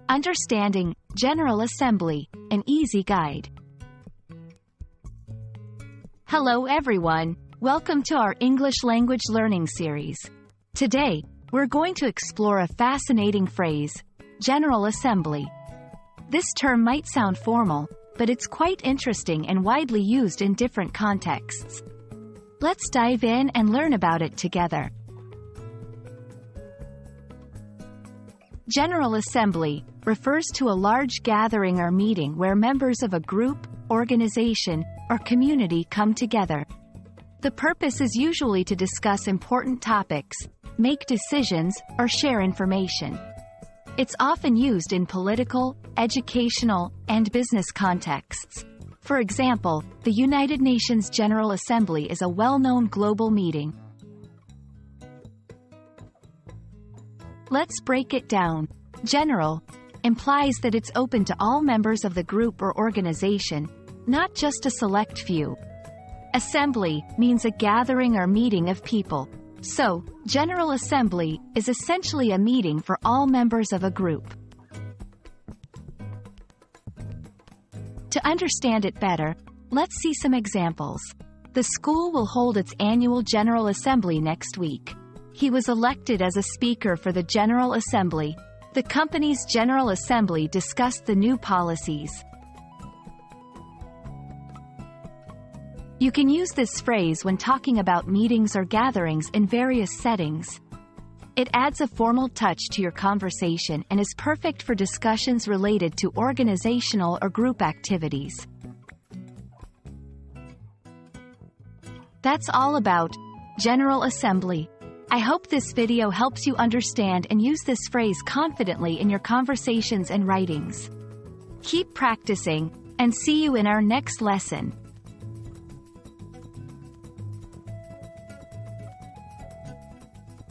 Understanding General Assembly, an easy guide. Hello everyone, welcome to our English language learning series. Today, we're going to explore a fascinating phrase, General Assembly. This term might sound formal, but it's quite interesting and widely used in different contexts. Let's dive in and learn about it together. General Assembly refers to a large gathering or meeting where members of a group, organization, or community come together. The purpose is usually to discuss important topics, make decisions, or share information. It's often used in political, educational, and business contexts. For example, the United Nations General Assembly is a well-known global meeting. Let's break it down. General implies that it's open to all members of the group or organization, not just a select few. Assembly means a gathering or meeting of people. So, General Assembly is essentially a meeting for all members of a group. To understand it better, let's see some examples. The school will hold its annual General Assembly next week. He was elected as a speaker for the General Assembly. The company's General Assembly discussed the new policies. You can use this phrase when talking about meetings or gatherings in various settings. It adds a formal touch to your conversation and is perfect for discussions related to organizational or group activities. That's all about General Assembly. I hope this video helps you understand and use this phrase confidently in your conversations and writings. Keep practicing, and see you in our next lesson.